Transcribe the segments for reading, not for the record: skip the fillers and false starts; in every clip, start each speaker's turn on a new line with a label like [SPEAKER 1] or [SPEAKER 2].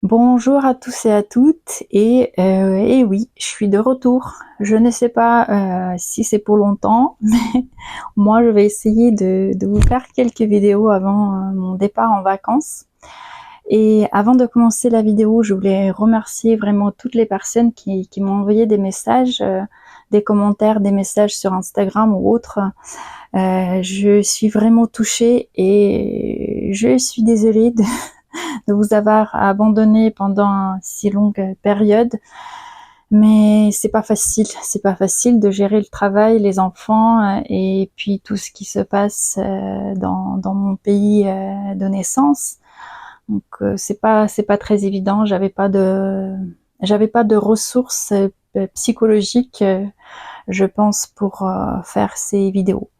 [SPEAKER 1] Bonjour à tous et à toutes et oui, je suis de retour. Je ne sais pas si c'est pour longtemps, mais moi je vais essayer de vous faire quelques vidéos avant mon départ en vacances. Et avant de commencer la vidéo, je voulais remercier vraiment toutes les personnes qui m'ont envoyé des messages, des commentaires, des messages sur Instagram ou autres. Je suis vraiment touchée et je suis désolée de vous avoir abandonné pendant une si longue période. Mais c'est pas facile de gérer le travail, les enfants et puis tout ce qui se passe dans mon pays de naissance. Donc c'est pas très évident. J'avais pas de ressources psychologiques, je pense, pour faire ces vidéos.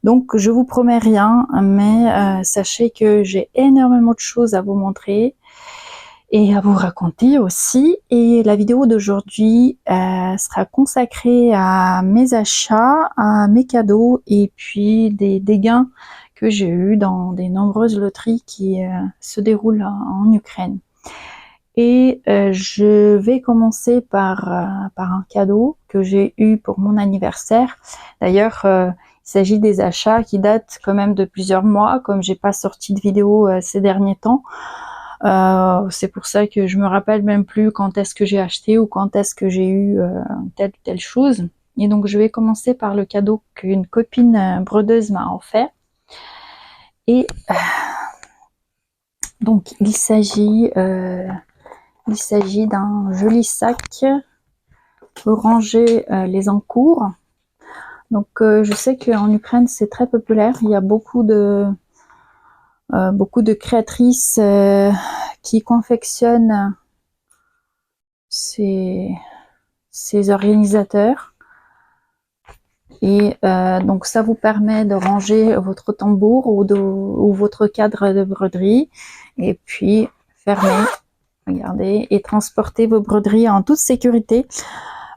[SPEAKER 1] Donc je vous promets rien, mais sachez que j'ai énormément de choses à vous montrer et à vous raconter aussi. Et la vidéo d'aujourd'hui sera consacrée à mes achats, à mes cadeaux et puis des gains que j'ai eu dans des nombreuses loteries qui se déroulent en Ukraine. Et je vais commencer par un cadeau que j'ai eu pour mon anniversaire. D'ailleurs, il s'agit des achats qui datent quand même de plusieurs mois, comme j'ai pas sorti de vidéo ces derniers temps. C'est pour ça que je me rappelle même plus quand est-ce que j'ai acheté ou quand est-ce que j'ai eu telle ou telle chose. Et donc je vais commencer par le cadeau qu'une copine brodeuse m'a offert. Et donc il s'agit d'un joli sac pour ranger les encours. Donc je sais qu'en Ukraine c'est très populaire. Il y a beaucoup de créatrices qui confectionnent ces organisateurs. Et donc ça vous permet de ranger votre tambour ou votre cadre de broderie et puis fermer, regardez, et transporter vos broderies en toute sécurité.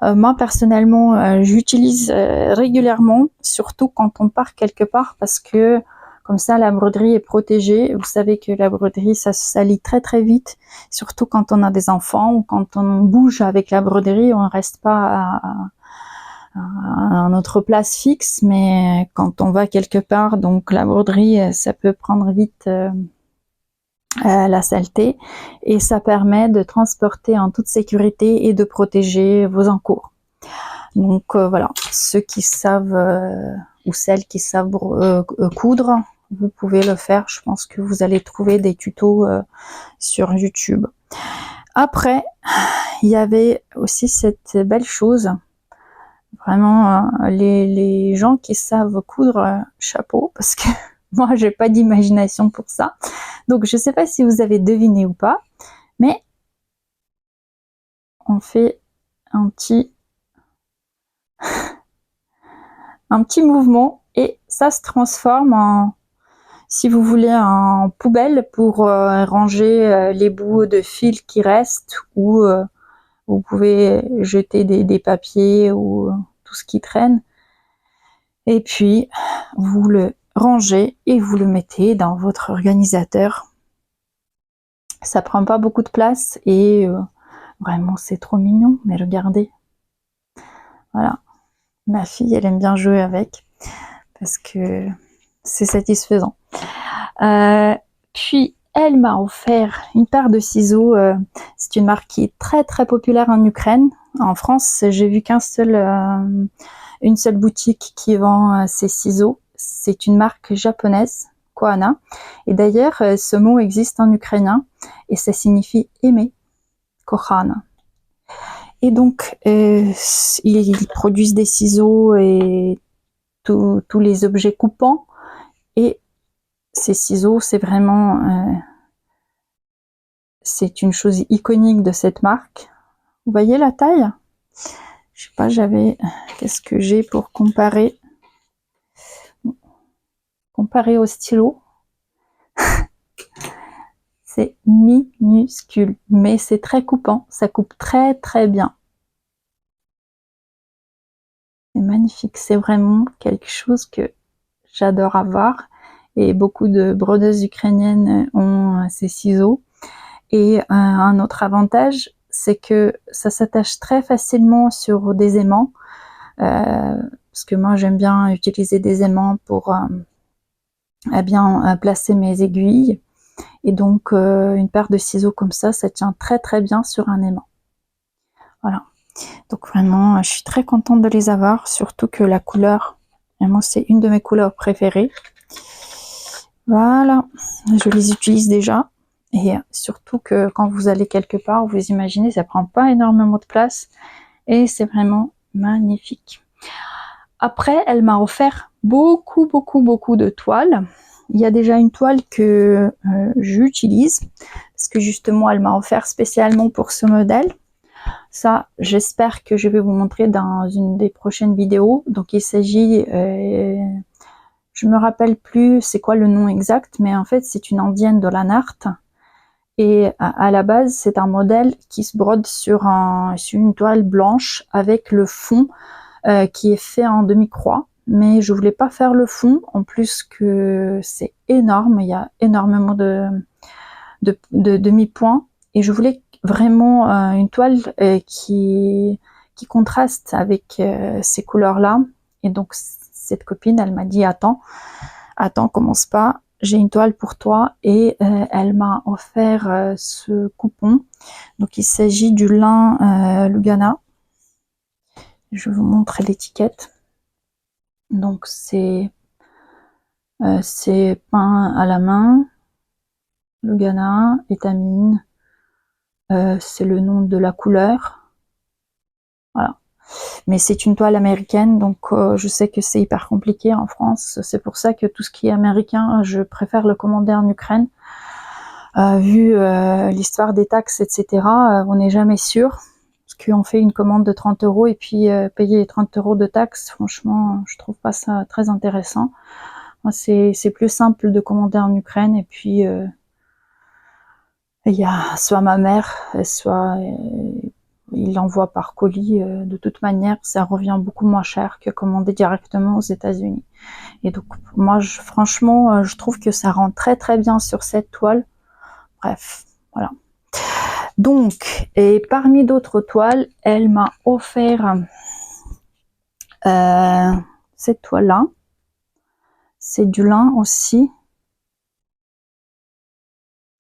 [SPEAKER 1] Moi personnellement, j'utilise régulièrement, surtout quand on part quelque part, parce que comme ça la broderie est protégée. Vous savez que la broderie ça se salit très très vite, surtout quand on a des enfants ou quand on bouge avec la broderie, on ne reste pas à notre place fixe, mais quand on va quelque part, donc la broderie, ça peut prendre vite la saleté, et ça permet de transporter en toute sécurité et de protéger vos encours. Donc voilà, ceux qui savent ou celles qui savent coudre, vous pouvez le faire. Je pense que vous allez trouver des tutos sur YouTube. Après, il y avait aussi cette belle chose. Vraiment, les gens qui savent coudre, chapeau, parce que moi, j'ai pas d'imagination pour ça. Donc, je sais pas si vous avez deviné ou pas, mais on fait un petit mouvement et ça se transforme en, si vous voulez, en poubelle pour ranger les bouts de fil qui restent, ou vous pouvez jeter des papiers ou tout ce qui traîne. Et puis, vous le rangez et vous le mettez dans votre organisateur. Ça prend pas beaucoup de place et vraiment c'est trop mignon, mais regardez. Voilà, ma fille elle aime bien jouer avec parce que c'est satisfaisant. Puis elle m'a offert une paire de ciseaux. C'est une marque qui est très très populaire en Ukraine. En France, j'ai vu une seule boutique qui vend ces ciseaux. C'est une marque japonaise, Koana. Et d'ailleurs, ce mot existe en ukrainien et ça signifie aimer, kochana. Et donc, ils produisent des ciseaux et tous les objets coupants. Et ces ciseaux, c'est vraiment, c'est une chose iconique de cette marque. Vous voyez la taille? Je sais pas, qu'est-ce que j'ai pour comparer au stylo? C'est minuscule, mais c'est très coupant, ça coupe très très bien. C'est magnifique, c'est vraiment quelque chose que j'adore avoir, et beaucoup de brodeuses ukrainiennes ont ces ciseaux. Et un autre avantage, c'est que ça s'attache très facilement sur des aimants, parce que moi j'aime bien utiliser des aimants pour bien placer mes aiguilles. Et donc une paire de ciseaux comme ça tient très très bien sur un aimant. Voilà. Donc vraiment, je suis très contente de les avoir, surtout que la couleur, vraiment c'est une de mes couleurs préférées. Voilà, je les utilise déjà. Et surtout que quand vous allez quelque part, vous imaginez, ça prend pas énormément de place. Et c'est vraiment magnifique. Après, elle m'a offert beaucoup de toiles. Il y a déjà une toile que j'utilise, parce que justement, elle m'a offert spécialement pour ce modèle. Ça, j'espère que je vais vous montrer dans une des prochaines vidéos. Donc, il s'agit, je me rappelle plus c'est quoi le nom exact, mais en fait, c'est une indienne de Lanart. Et à la base, c'est un modèle qui se brode sur une toile blanche avec le fond qui est fait en demi-croix. Mais je voulais pas faire le fond, en plus que c'est énorme, il y a énormément de demi-points. Et je voulais vraiment une toile qui contraste avec ces couleurs-là. Et donc, cette copine, elle m'a dit, attends, commence pas, j'ai une toile pour toi. Et elle m'a offert ce coupon. Donc, il s'agit du lin Lugana. Je vous montre l'étiquette. Donc, c'est peint à la main, Lugana, étamine. C'est le nom de la couleur. Voilà. Mais c'est une toile américaine, donc je sais que c'est hyper compliqué en France. C'est pour ça que tout ce qui est américain, je préfère le commander en Ukraine. Vu l'histoire des taxes, etc., on n'est jamais sûr. Parce qu'on fait une commande de 30 € et puis payer 30 € de taxes, franchement, je trouve pas ça très intéressant. Moi, c'est plus simple de commander en Ukraine, et puis il y a soit ma mère, soit il l'envoie par colis. De toute manière, ça revient beaucoup moins cher que commander directement aux États-Unis. Et donc, moi, franchement, je trouve que ça rend très très bien sur cette toile. Bref, voilà. Donc, et parmi d'autres toiles, elle m'a offert cette toile-là. C'est du lin aussi.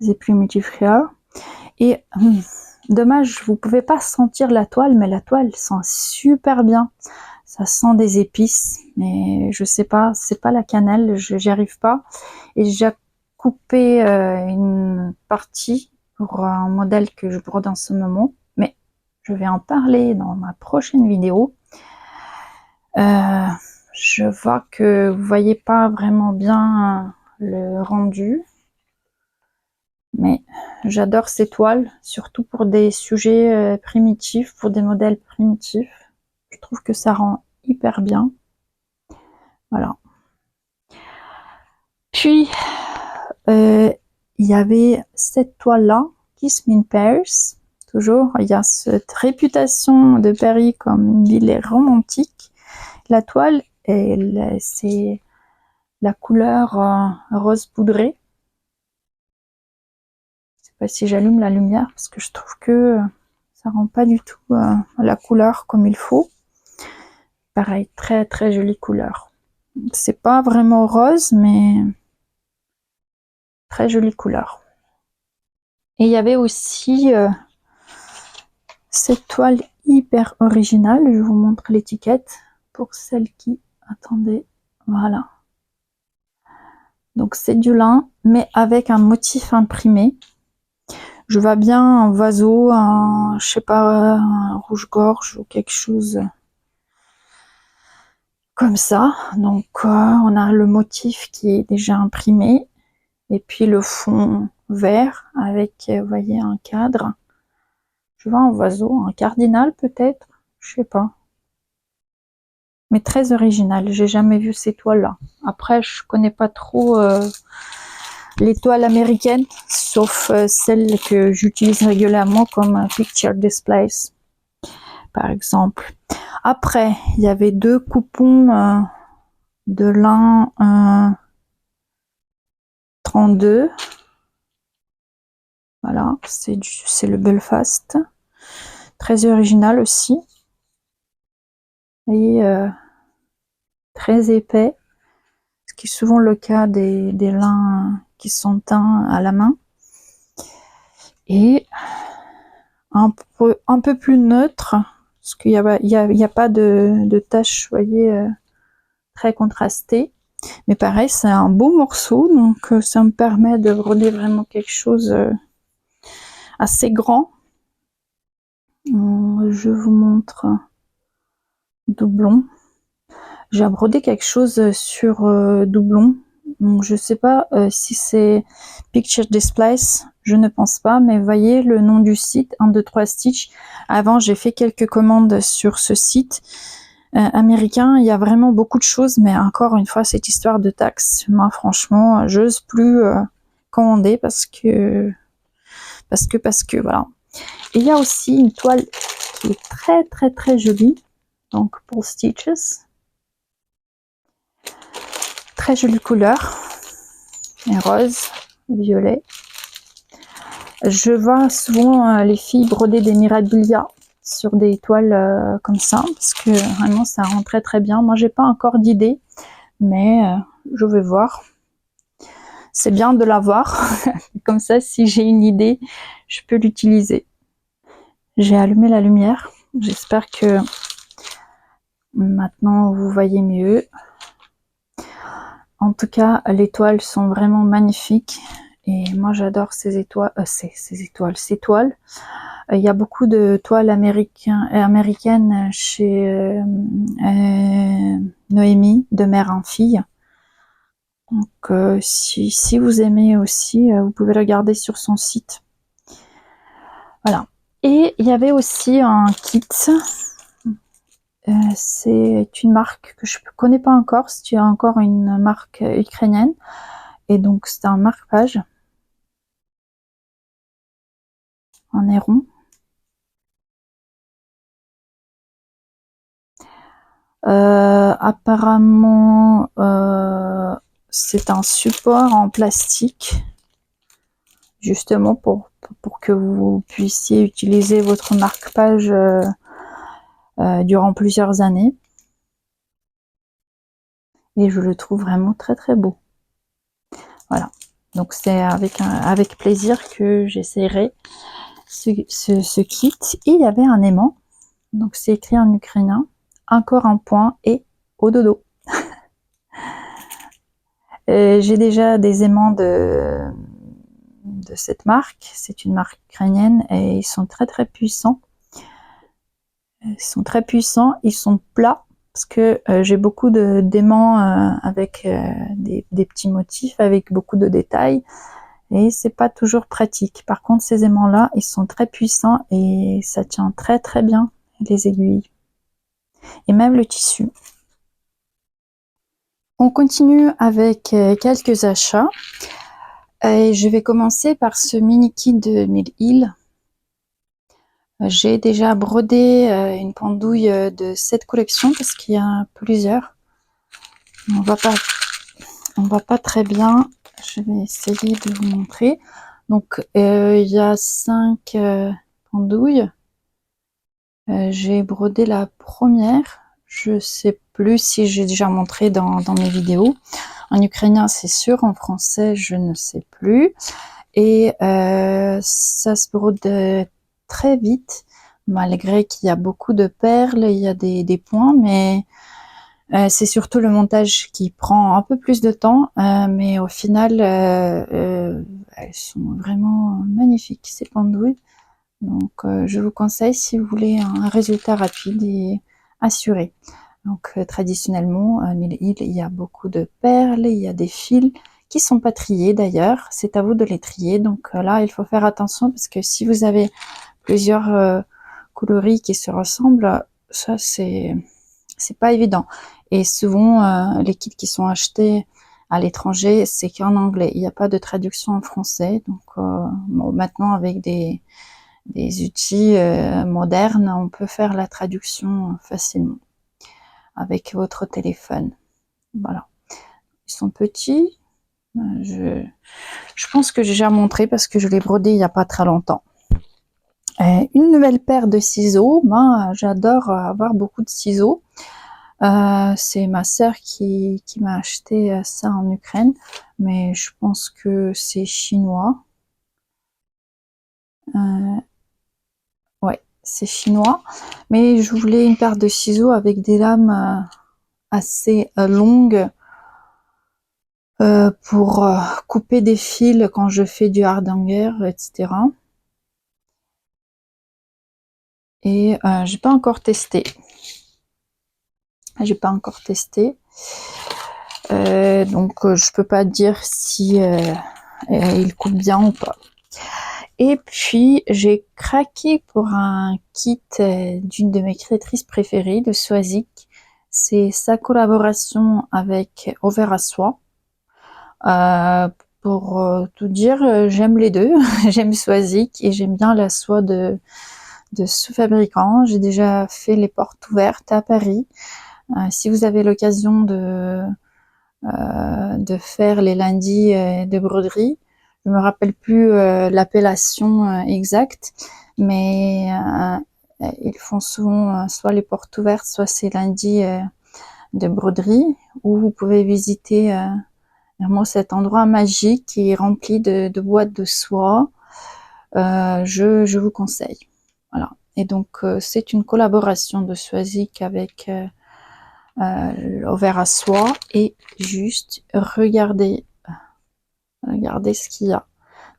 [SPEAKER 1] C'est plus multifrieur. Et dommage, vous pouvez pas sentir la toile, mais la toile sent super bien. Ça sent des épices, mais je sais pas, c'est pas la cannelle, j'y arrive pas. Et j'ai coupé une partie pour un modèle que je brode en ce moment, mais je vais en parler dans ma prochaine vidéo. Je vois que vous voyez pas vraiment bien le rendu, mais j'adore ces toiles, surtout pour des sujets primitifs, pour des modèles primitifs. Je trouve que ça rend hyper bien. Voilà. Puis, il y avait cette toile-là, Kiss Me in Paris. Toujours, il y a cette réputation de Paris comme une ville romantique. La toile, c'est la couleur rose poudré. Je sais pas si j'allume la lumière parce que je trouve que ça rend pas du tout la couleur comme il faut. Pareil, très très jolie couleur. C'est pas vraiment rose, mais très jolie couleur. Et il y avait aussi cette toile hyper originale. Je vous montre l'étiquette pour celles qui attendaient. Voilà. Donc c'est du lin, mais avec un motif imprimé. Je vois bien un oiseau, je sais pas, un rouge-gorge ou quelque chose comme ça. Donc on a le motif qui est déjà imprimé, et puis le fond vert avec, vous voyez, un cadre. Je vois un oiseau, un cardinal peut-être, je sais pas. Mais très original, j'ai jamais vu ces toiles-là. Après, je connais pas trop les toiles américaines, sauf celles que j'utilise régulièrement comme Picture Displays, par exemple. Après, il y avait deux coupons de lin 32. Voilà, c'est le Belfast. Très original aussi. Et très épais. Ce qui est souvent le cas des lins qui sont teints à la main. Et un peu plus neutre, parce qu'il y a pas de taches, vous voyez, très contrastées. Mais pareil, c'est un beau morceau, donc ça me permet de broder vraiment quelque chose assez grand. Je vous montre doublon. J'ai brodé quelque chose sur doublon. Donc je sais pas si c'est Picture Displays, je ne pense pas, mais voyez le nom du site, 1, 2, 3 Stitch. Avant, j'ai fait quelques commandes sur ce site américain. Il y a vraiment beaucoup de choses, mais encore une fois, cette histoire de taxes, moi franchement, j'ose plus commander parce que voilà. Et il y a aussi une toile qui est très très très jolie, donc pour Stitches. Très jolie couleur, et rose, violet. Je vois souvent les filles broder des Mirabilia sur des toiles comme ça, parce que vraiment ça rend très très bien. Moi j'ai pas encore d'idée, mais je vais voir. C'est bien de l'avoir, comme ça si j'ai une idée, je peux l'utiliser. J'ai allumé la lumière, j'espère que maintenant vous voyez mieux. En tout cas, les toiles sont vraiment magnifiques et moi j'adore ces étoiles, ces toiles. Il y a beaucoup de toiles américaines chez Noémie, de mère en fille. Donc si vous aimez aussi, vous pouvez regarder sur son site. Voilà. Et il y avait aussi un kit. C'est une marque que je ne connais pas encore, c'est encore une marque ukrainienne. Et donc c'est un marque-page en héron. Apparemment, c'est un support en plastique, justement pour que vous puissiez utiliser votre marque-page durant plusieurs années. Et je le trouve vraiment très très beau. Voilà. Donc c'est avec plaisir que j'essaierai ce kit. Et il y avait un aimant. Donc c'est écrit en ukrainien. Encore un point et au dodo. J'ai déjà des aimants de cette marque. C'est une marque ukrainienne et ils sont très très puissants. Ils sont très puissants, ils sont plats parce que j'ai beaucoup d'aimants avec des petits motifs, avec beaucoup de détails et c'est pas toujours pratique. Par contre, ces aimants-là, ils sont très puissants et ça tient très très bien les aiguilles et même le tissu. On continue avec quelques achats. Et je vais commencer par ce mini kit de Mill Hill. J'ai déjà brodé une pendouille de cette collection parce qu'il y a plusieurs. On voit pas très bien. Je vais essayer de vous montrer. Donc il y a 5 pendouilles. J'ai brodé la première. Je sais plus si j'ai déjà montré dans mes vidéos. En ukrainien, c'est sûr. En français, je ne sais plus. Et ça se brode très vite, malgré qu'il y a beaucoup de perles, il y a des points, mais c'est surtout le montage qui prend un peu plus de temps, mais au final, elles sont vraiment magnifiques, ces pendouilles. Donc je vous conseille si vous voulez un résultat rapide et assuré. Donc traditionnellement, à Mill Hill, il y a beaucoup de perles, il y a des fils qui sont pas triés d'ailleurs, c'est à vous de les trier. Donc là, il faut faire attention parce que si vous avez plusieurs coloris qui se ressemblent, ça c'est pas évident. Et souvent, les kits qui sont achetés à l'étranger, c'est qu'en anglais. Il n'y a pas de traduction en français. Donc bon, maintenant, avec des outils modernes, on peut faire la traduction facilement avec votre téléphone. Voilà. Ils sont petits, Je pense que j'ai déjà montré parce que je l'ai brodé il n'y a pas très longtemps. Une nouvelle paire de ciseaux. Ben, j'adore avoir beaucoup de ciseaux. C'est ma sœur qui m'a acheté ça en Ukraine, mais je pense que c'est chinois. Ouais, c'est chinois. Mais je voulais une paire de ciseaux avec des lames assez longues pour couper des fils quand je fais du hardanger, etc. Et j'ai pas encore testé. J'ai pas encore testé. Donc je peux pas dire si il coupe bien ou pas. Et puis j'ai craqué pour un kit d'une de mes créatrices préférées, de Swazik. C'est sa collaboration avec Over à Soie. Pour tout dire, j'aime les deux. J'aime Swazik et j'aime bien la soie de ce fabricant. J'ai déjà fait les portes ouvertes à Paris. Si vous avez l'occasion de faire les lundis de broderie, je me rappelle plus l'appellation exacte, mais ils font souvent soit les portes ouvertes, soit ces lundis de broderie, où vous pouvez visiter vraiment cet endroit magique qui est rempli de boîtes de soie. Je vous conseille. Voilà. Et donc c'est une collaboration de Swazik avec Over à Soie, et juste regardez ce qu'il y a.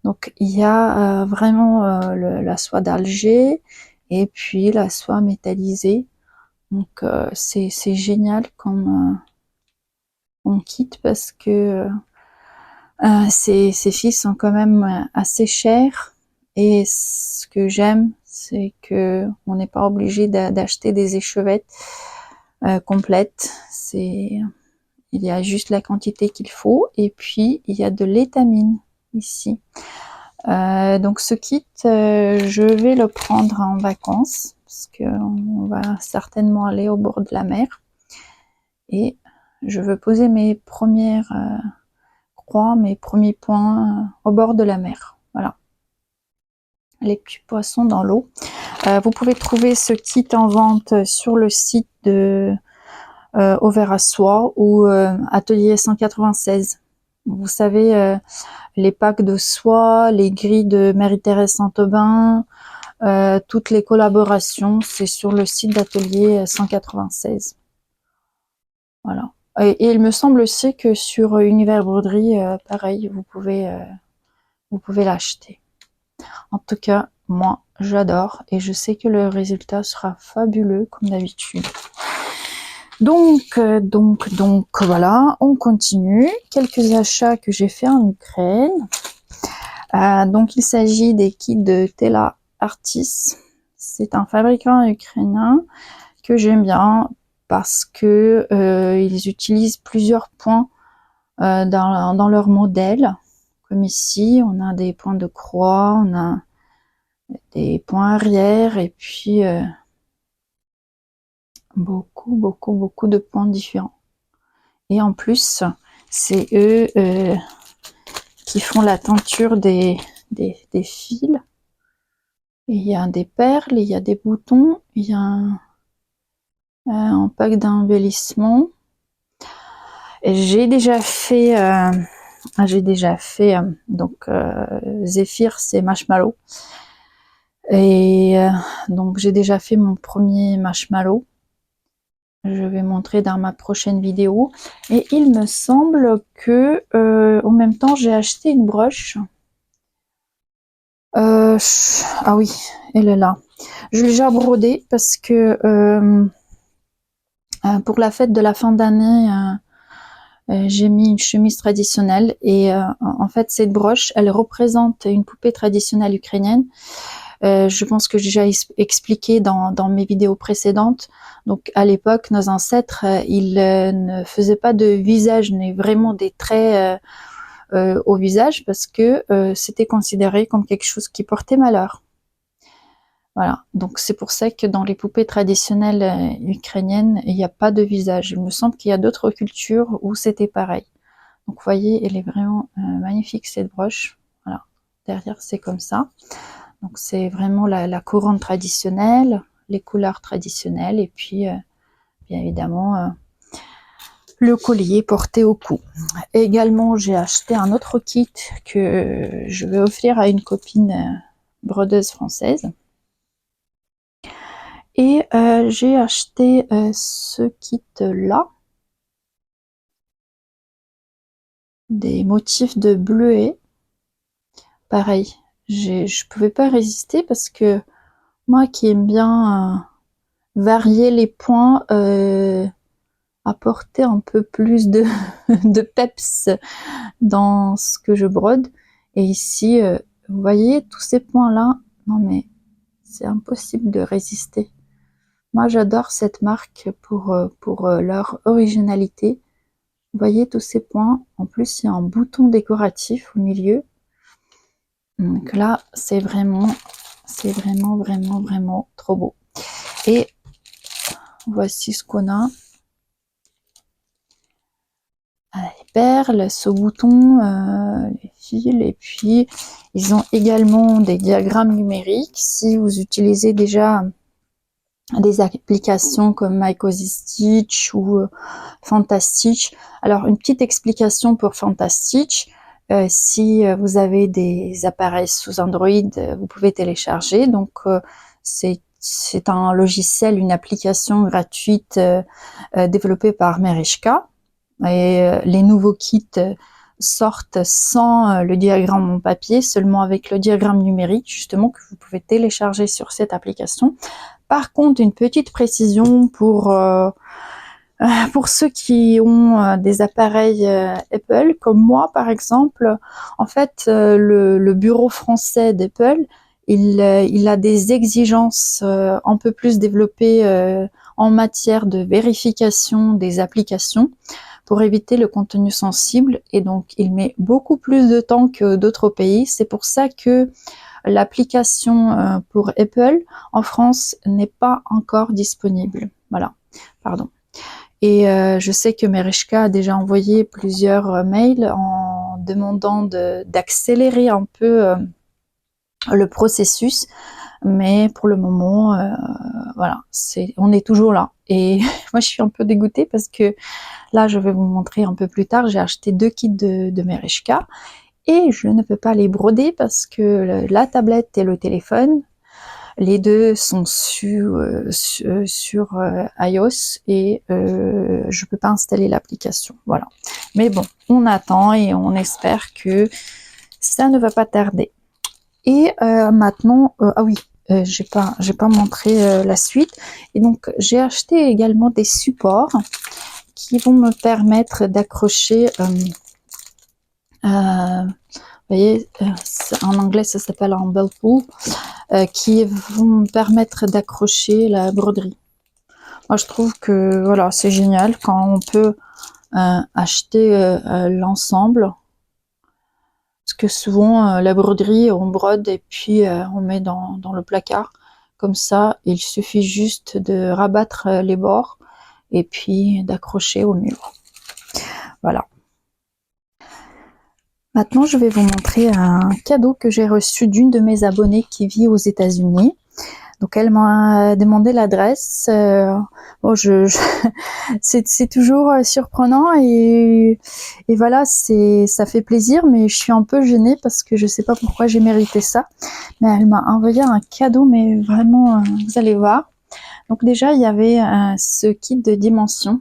[SPEAKER 1] Donc il y a vraiment la soie d'Alger et puis la soie métallisée. Donc c'est génial comme kit, parce que ces fils sont quand même assez chers, et ce que j'aime, c'est que on n'est pas obligé d'acheter des échevettes complètes. Il y a juste la quantité qu'il faut, et puis il y a de l'étamine ici. Donc ce kit, je vais le prendre en vacances, parce qu'on va certainement aller au bord de la mer, et je veux poser mes premières croix, mes premiers points au bord de la mer. Voilà, les petits poissons dans l'eau. Vous pouvez trouver ce kit en vente sur le site de Over à Soie ou Atelier 196. Vous savez, les packs de soie, les grilles de Marie-Thérèse Saint-Aubin, toutes les collaborations, c'est sur le site d'Atelier 196. Voilà. Et il me semble aussi que sur Univers Broderie, pareil, vous pouvez l'acheter. En tout cas, moi, j'adore, et je sais que le résultat sera fabuleux comme d'habitude. Donc, voilà, on continue. Quelques achats que j'ai fait en Ukraine. Donc, il s'agit des kits de Tela Artis. C'est un fabricant ukrainien que j'aime bien parce que ils utilisent plusieurs points dans leur modèle. Comme ici, on a des points de croix, on a des points arrière, et puis beaucoup de points différents. Et en plus, c'est eux qui font la teinture des fils. Et il y a des perles, il y a des boutons, il y a un pack d'embellissement. J'ai déjà fait donc Zéphyr, c'est marshmallow. Et donc j'ai déjà fait mon premier marshmallow. Je vais montrer dans ma prochaine vidéo. Et il me semble que en même temps j'ai acheté une broche. Ah oui, elle est là. Je l'ai déjà brodée parce que pour la fête de la fin d'année, j'ai mis une chemise traditionnelle, et en fait cette broche, elle représente une poupée traditionnelle ukrainienne. Je pense que j'ai déjà expliqué dans mes vidéos précédentes. Donc à l'époque, nos ancêtres, ils ne faisaient pas de visage, mais vraiment des traits au visage, parce que c'était considéré comme quelque chose qui portait malheur. Voilà, donc c'est pour ça que dans les poupées traditionnelles ukrainiennes, il n'y a pas de visage. Il me semble qu'il y a d'autres cultures où c'était pareil. Donc vous voyez, elle est vraiment magnifique cette broche. Voilà, derrière c'est comme ça. Donc c'est vraiment la couronne traditionnelle, les couleurs traditionnelles et puis bien évidemment le collier porté au cou. Également j'ai acheté un autre kit que je vais offrir à une copine brodeuse française. Et j'ai acheté ce kit là, des motifs de bleuet. Pareil, je pouvais pas résister parce que moi qui aime bien varier les points, apporter un peu plus de, de peps dans ce que je brode. Et ici, vous voyez tous ces points là, non mais c'est impossible de résister. Moi j'adore cette marque pour leur originalité. Vous voyez tous ces points, en plus il y a un bouton décoratif au milieu. Donc là, c'est vraiment trop beau. Et voici ce qu'on a. Les perles, ce bouton, les fils, et puis ils ont également des diagrammes numériques. Si vous utilisez déjà des applications comme My Cozy Stitch ou Fantastitch. Alors une petite explication pour Fantastitch. Si vous avez des appareils sous Android, vous pouvez télécharger. Donc c'est un logiciel, une application gratuite développée par Merishka. Et les nouveaux kits sortent sans le diagramme en papier, seulement avec le diagramme numérique, justement, que vous pouvez télécharger sur cette application. Par contre, une petite précision pour ceux qui ont des appareils Apple, comme moi par exemple. En fait, le bureau français d'Apple, il a des exigences un peu plus développées en matière de vérification des applications pour éviter le contenu sensible, et donc il met beaucoup plus de temps que d'autres pays. C'est pour ça que l'application pour Apple en France n'est pas encore disponible. Voilà, pardon. Et je sais que Merishka a déjà envoyé plusieurs mails en demandant d'accélérer un peu le processus, mais pour le moment, voilà, on est toujours là. Et moi, je suis un peu dégoûtée parce que là, je vais vous montrer un peu plus tard, j'ai acheté 2 kits de Merishka et je ne peux pas les broder parce que la tablette et le téléphone, les deux sont sur iOS et je peux pas installer l'application. Voilà. Mais bon, on attend et on espère que ça ne va pas tarder. Et maintenant, ah oui, j'ai pas montré la suite. Et donc j'ai acheté également des supports qui vont me permettre d'accrocher. Vous voyez, en anglais ça s'appelle un bell pull, qui vont me permettre d'accrocher la broderie. Moi je trouve que voilà, c'est génial quand on peut acheter l'ensemble, parce que souvent la broderie on brode et puis on met dans le placard. Comme ça, il suffit juste de rabattre les bords et puis d'accrocher au mur. Voilà. Maintenant, je vais vous montrer un cadeau que j'ai reçu d'une de mes abonnées qui vit aux États-Unis. Donc, elle m'a demandé l'adresse. Bon, c'est toujours surprenant et voilà, ça fait plaisir, mais je suis un peu gênée parce que je sais pas pourquoi j'ai mérité ça. Mais elle m'a envoyé un cadeau, mais vraiment, vous allez voir. Donc déjà, il y avait ce kit de dimension.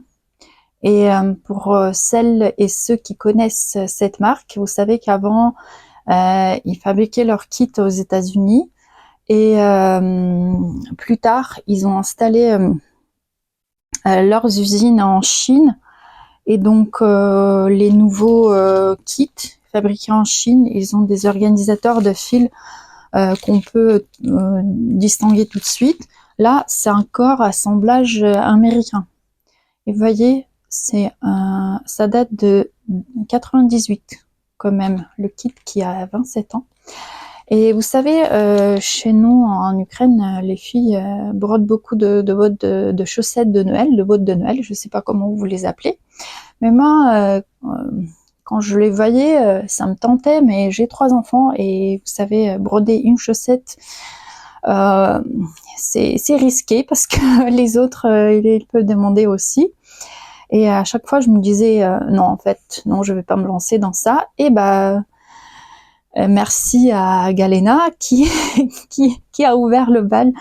[SPEAKER 1] Et pour celles et ceux qui connaissent cette marque, vous savez qu'avant, ils fabriquaient leurs kits aux États-Unis et plus tard, ils ont installé leurs usines en Chine. Et donc, les nouveaux kits fabriqués en Chine, ils ont des organisateurs de fils qu'on peut distinguer tout de suite. Là, c'est un corps assemblage américain. Et vous voyez, ça date de 98 quand même, le kit qui a 27 ans. Et vous savez, chez nous en Ukraine, les filles brodent beaucoup de bottes de chaussettes de Noël, de bottes de Noël, je sais pas comment vous les appelez. Mais moi, quand je les voyais, ça me tentait, mais j'ai 3 enfants et vous savez, broder une chaussette, c'est risqué parce que les autres, ils peuvent demander aussi. Et à chaque fois, je me disais, non, en fait, non, je vais pas me lancer dans ça. Et bah, merci à Galena qui a ouvert le bal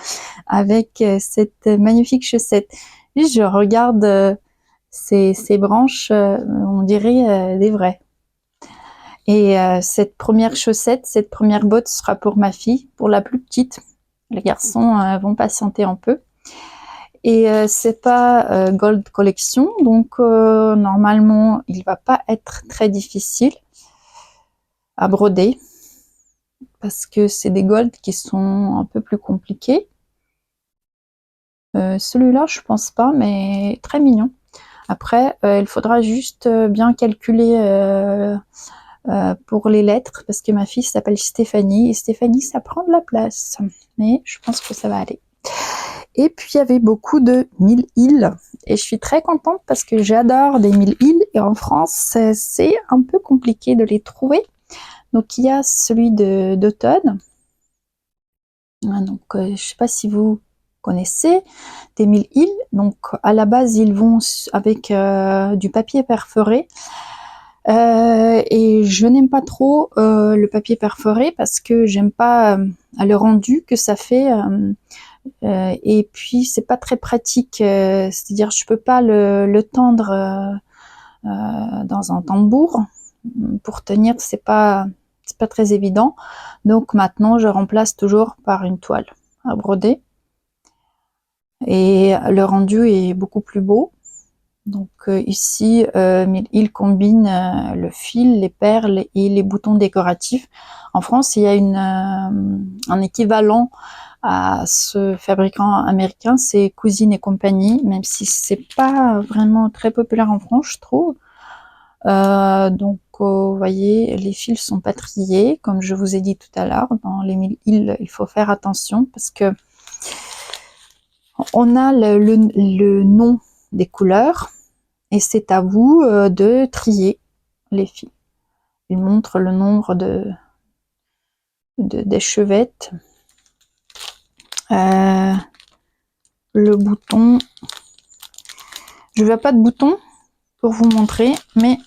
[SPEAKER 1] avec cette magnifique chaussette. Et je regarde ces branches, on dirait des vraies. Et cette première chaussette, cette première botte sera pour ma fille, pour la plus petite. Les garçons vont patienter un peu. Et c'est pas Gold Collection, donc normalement il va pas être très difficile à broder parce que c'est des Gold qui sont un peu plus compliqués. Celui-là je pense pas, mais très mignon. Après il faudra juste bien calculer pour les lettres parce que ma fille s'appelle Stéphanie et Stéphanie ça prend de la place, mais je pense que ça va aller. Et puis il y avait beaucoup de mille-îles et je suis très contente parce que j'adore des mille-îles et en France c'est un peu compliqué de les trouver. Donc il y a celui d'automne. Donc je sais pas si vous connaissez des mille-îles. Donc à la base ils vont avec du papier perforé. Et je n'aime pas trop le papier perforé parce que j'aime pas le rendu que ça fait. Et puis c'est pas très pratique, c'est-à-dire je peux pas le tendre dans un tambour pour tenir, c'est pas très évident. Donc maintenant je remplace toujours par une toile à broder et le rendu est beaucoup plus beau. Donc ici il combine le fil, les perles et les boutons décoratifs. En France il y a un équivalent à ce fabricant américain, c'est Cousine et compagnie, même si c'est pas vraiment très populaire en France, je trouve. Donc vous voyez, les fils sont pas triés, comme je vous ai dit tout à l'heure. Dans les mille-îles, il faut faire attention parce que on a le nom des couleurs et c'est à vous de trier les fils. Il montre le nombre d'échevettes. Le bouton, je vois pas de bouton pour vous montrer, mais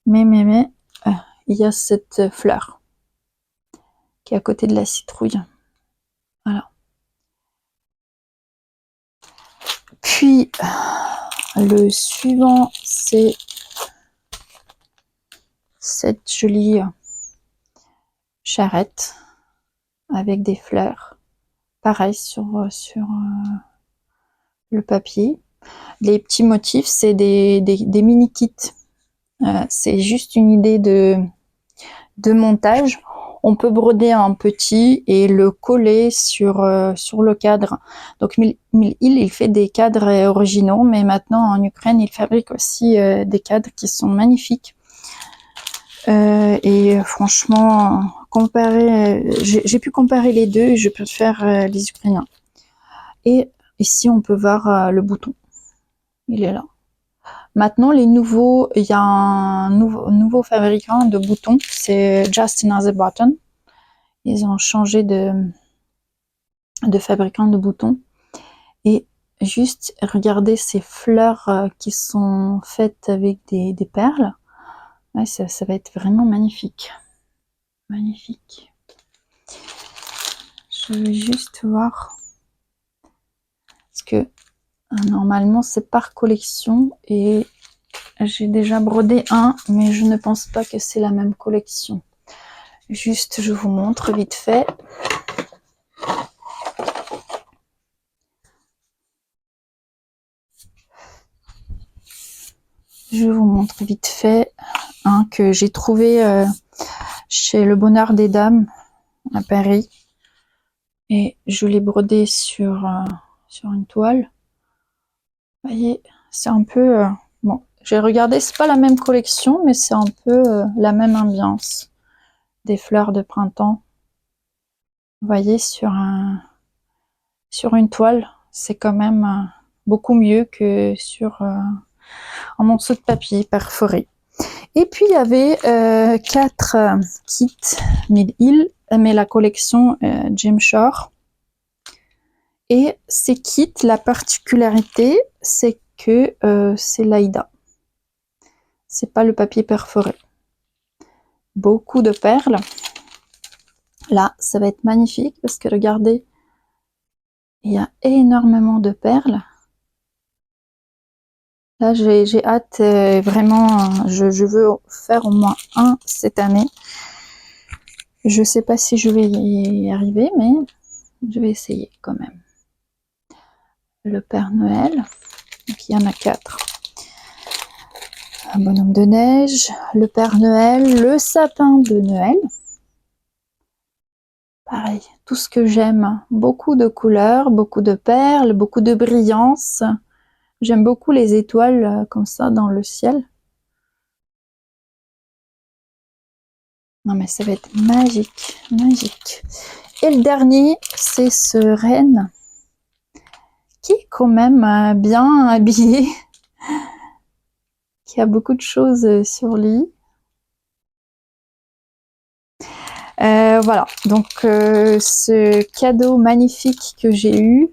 [SPEAKER 1] il y a cette fleur qui est à côté de la citrouille. Voilà. Puis le suivant, c'est cette jolie charrette avec des fleurs. Pareil sur le papier. Les petits motifs, c'est des mini kits. C'est juste une idée de montage. On peut broder un petit et le coller sur le cadre. Donc mille-îles, il fait des cadres originaux, mais maintenant en Ukraine, il fabrique aussi des cadres qui sont magnifiques. Et franchement, j'ai pu comparer les deux et je préfère les Ukrainiens. Et ici, on peut voir le bouton. Il est là. Maintenant, il y a un nouveau fabricant de boutons, c'est Just Another Button. Ils ont changé de fabricant de boutons. Et juste regardez ces fleurs qui sont faites avec des perles. Ouais, ça va être vraiment magnifique. Magnifique. Je vais juste voir. Parce que normalement, c'est par collection et j'ai déjà brodé un, mais je ne pense pas que c'est la même collection. Juste, je vous montre vite fait. Je vous montre vite fait un que j'ai trouvé chez Le Bonheur des Dames à Paris. Et je l'ai brodé sur une toile. Vous voyez, c'est un peu... bon, j'ai regardé, c'est pas la même collection, mais c'est un peu la même ambiance. Des fleurs de printemps. Vous voyez, sur une toile, c'est quand même beaucoup mieux que sur un morceau de papier perforé. Et puis il y avait 4 kits Mid-Hill, mais la collection Jim Shore. Et ces kits, la particularité, c'est que c'est l'Aïda. C'est pas le papier perforé. Beaucoup de perles. Là, ça va être magnifique parce que regardez, il y a énormément de perles. Là, j'ai hâte, vraiment, je veux faire au moins un cette année. Je sais pas si je vais y arriver, mais je vais essayer quand même. Le Père Noël, donc il y en a 4. Un bonhomme de neige, le Père Noël, le sapin de Noël. Pareil, tout ce que j'aime. Beaucoup de couleurs, beaucoup de perles, beaucoup de brillance. J'aime beaucoup les étoiles comme ça dans le ciel. Non mais ça va être magique, magique. Et le dernier, c'est ce renne qui est quand même bien habillé, qui a beaucoup de choses sur lui. Voilà, donc ce cadeau magnifique que j'ai eu,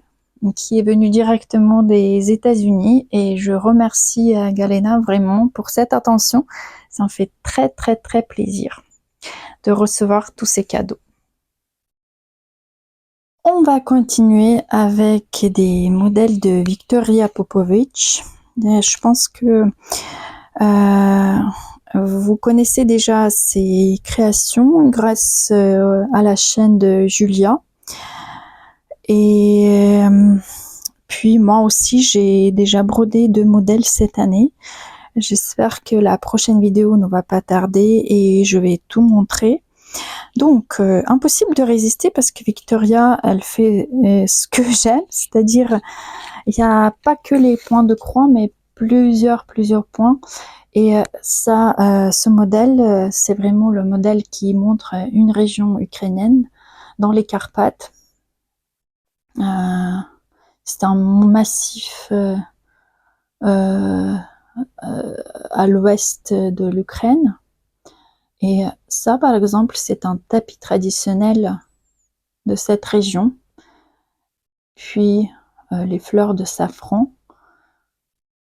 [SPEAKER 1] qui est venu directement des États-Unis, et je remercie Galena vraiment pour cette attention. Ça me fait très très très plaisir de recevoir tous ces cadeaux. On va continuer avec des modèles de Victoria Popovic. Je pense que vous connaissez déjà ses créations grâce à la chaîne de Julia. Et puis moi aussi, j'ai déjà brodé 2 modèles cette année. J'espère que la prochaine vidéo ne va pas tarder et je vais tout montrer. Donc, impossible de résister parce que Victoria, elle fait ce que j'aime, c'est-à-dire il n'y a pas que les points de croix, mais plusieurs points. Et ça, ce modèle, c'est vraiment le modèle qui montre une région ukrainienne dans les Carpates. C'est un massif à l'ouest de l'Ukraine. Et ça, par exemple, c'est un tapis traditionnel de cette région. Puis les fleurs de safran,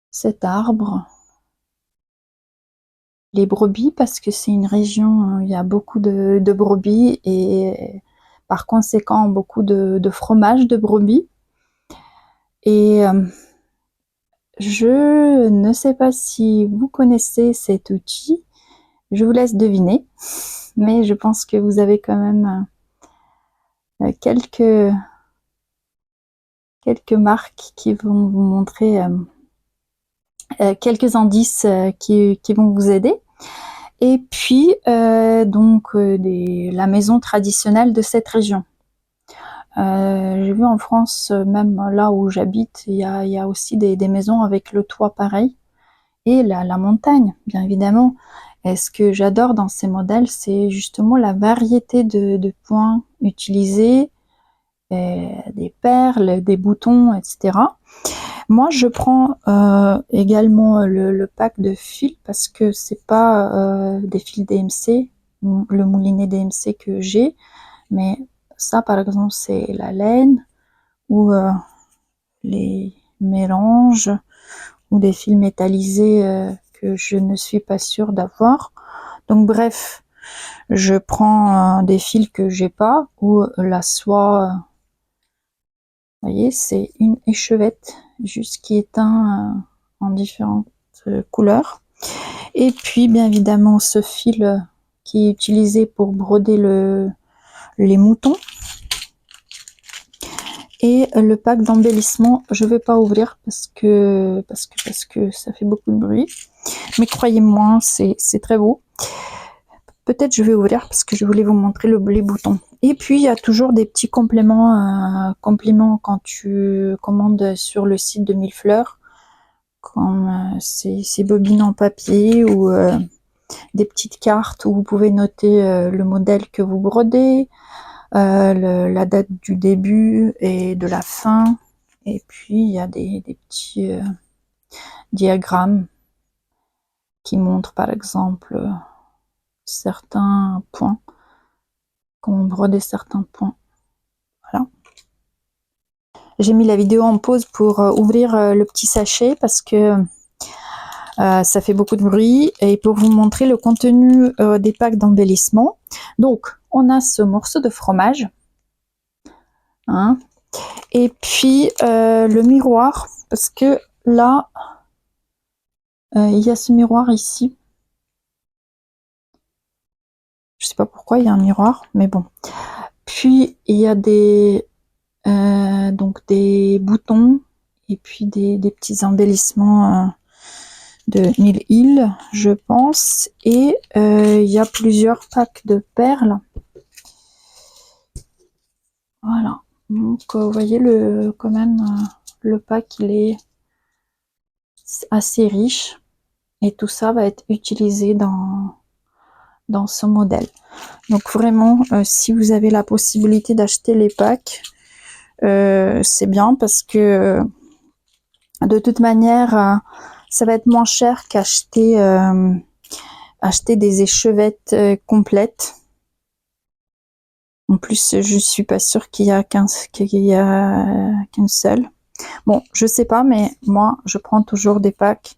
[SPEAKER 1] cet arbre, les brebis, parce que c'est une région où il y a beaucoup de brebis et par conséquent beaucoup de fromage de brebis. Et je ne sais pas si vous connaissez cet outil, je vous laisse deviner, mais je pense que vous avez quand même quelques marques qui vont vous montrer quelques indices qui vont vous aider. Et puis donc la maison traditionnelle de cette région. J'ai vu en France, même là où j'habite, il y a aussi des maisons avec le toit pareil. Et la montagne, bien évidemment. Et ce que j'adore dans ces modèles, c'est justement la variété de points utilisés, des perles, des boutons, etc. Moi, je prends également le pack de fils parce que c'est pas des fils DMC, le moulinet DMC que j'ai, mais ça, par exemple, c'est la laine ou les mélanges ou des fils métallisés que je ne suis pas sûre d'avoir. Donc bref, je prends des fils que j'ai pas ou la soie. Vous voyez, c'est une échevette juste qui est teint en différentes couleurs. Et puis bien évidemment ce fil qui est utilisé pour broder les moutons. Et le pack d'embellissement, je vais pas ouvrir parce que ça fait beaucoup de bruit. Mais croyez-moi, c'est très beau. Peut-être je vais ouvrir parce que je voulais vous montrer les boutons. Et puis il y a toujours des petits compléments quand tu commandes sur le site de Millefleurs, comme ces bobines en papier ou des petites cartes où vous pouvez noter le modèle que vous brodez, la date du début et de la fin. Et puis il y a des petits diagrammes qui montre par exemple certains points, comment broder certains points. Voilà. J'ai mis la vidéo en pause pour ouvrir le petit sachet parce que ça fait beaucoup de bruit, et pour vous montrer le contenu des packs d'embellissement. Donc, on a ce morceau de fromage, hein, et puis le miroir, parce que là, il y a ce miroir ici. Je sais pas pourquoi il y a un miroir, mais bon. Puis il y a donc des boutons et puis des petits embellissements de 1000 îles, je pense. Et il y a plusieurs packs de perles. Voilà. Donc vous voyez quand même le pack, il est assez riche. Et tout ça va être utilisé dans ce modèle. Donc vraiment, si vous avez la possibilité d'acheter les packs, c'est bien parce que de toute manière, ça va être moins cher qu'acheter acheter des échevettes complètes. En plus, je suis pas sûre qu'il y a qu'une seule. Bon, je sais pas, mais moi, je prends toujours des packs.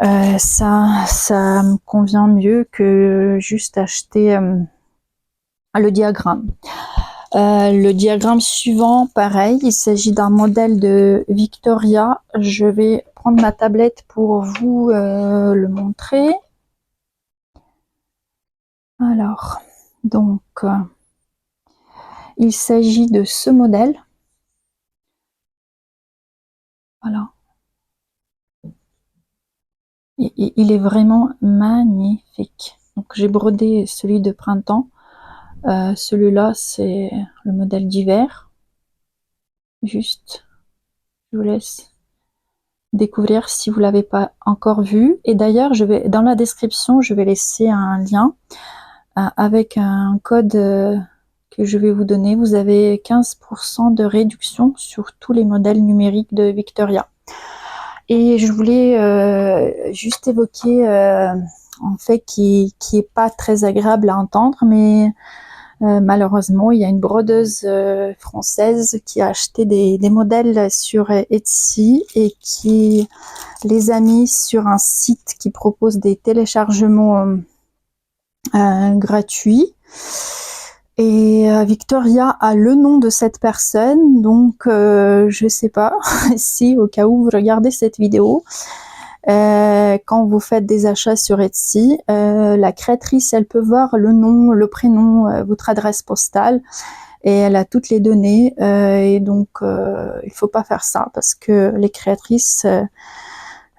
[SPEAKER 1] Ça me convient mieux que juste acheter le diagramme. Le diagramme suivant, pareil, il s'agit d'un modèle de Victoria. Je vais prendre ma tablette pour vous le montrer. Alors, donc, il s'agit de ce modèle. Voilà. Il est vraiment magnifique. Donc, j'ai brodé celui de printemps. Celui-là, c'est le modèle d'hiver. Juste, je vous laisse découvrir si vous l'avez pas encore vu. Et d'ailleurs, dans la description, je vais laisser un lien avec un code que je vais vous donner. Vous avez 15% de réduction sur tous les modèles numériques de Victoria. Et je voulais juste évoquer un fait qui est pas très agréable à entendre, mais malheureusement, il y a une brodeuse française qui a acheté des modèles sur Etsy et qui les a mis sur un site qui propose des téléchargements gratuits. Et Victoria a le nom de cette personne, donc je sais pas si au cas où vous regardez cette vidéo, quand vous faites des achats sur Etsy, la créatrice, elle peut voir le nom, le prénom, votre adresse postale, et elle a toutes les données, et donc il faut pas faire ça parce que les créatrices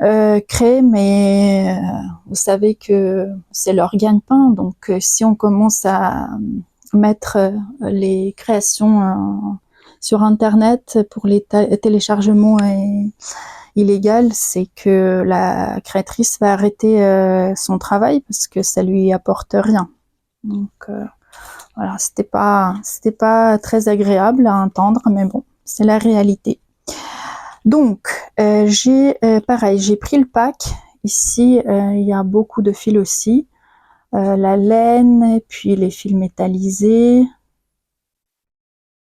[SPEAKER 1] créent, mais vous savez que c'est leur gagne-pain, donc si on commence à mettre les créations sur internet pour les téléchargements illégal, c'est que la créatrice va arrêter son travail parce que ça lui apporte rien. Donc voilà, c'était pas très agréable à entendre, mais bon, c'est la réalité. Donc pareil, j'ai pris le pack. Ici, il y a beaucoup de fils aussi, la laine, et puis les fils métallisés.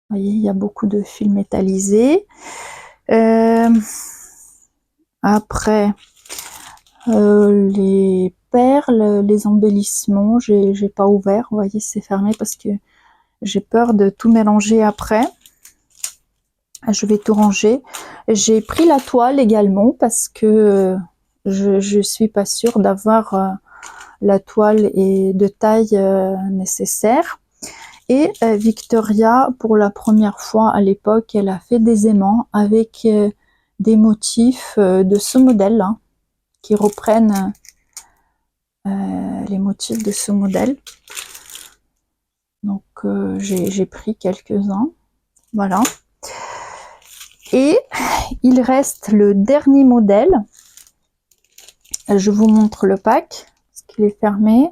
[SPEAKER 1] Vous voyez, il y a beaucoup de fils métallisés. Après, les perles, les embellissements, j'ai pas ouvert, vous voyez, c'est fermé parce que j'ai peur de tout mélanger après. Je vais tout ranger. J'ai pris la toile également parce que je suis pas sûre d'avoir la toile et de taille nécessaire. Et Victoria, pour la première fois à l'époque, elle a fait des aimants avec des motifs de ce modèle-là, qui reprennent les motifs de ce modèle. Donc j'ai pris quelques-uns, voilà. Et il reste le dernier modèle. Je vous montre le pack, parce qu'il est fermé,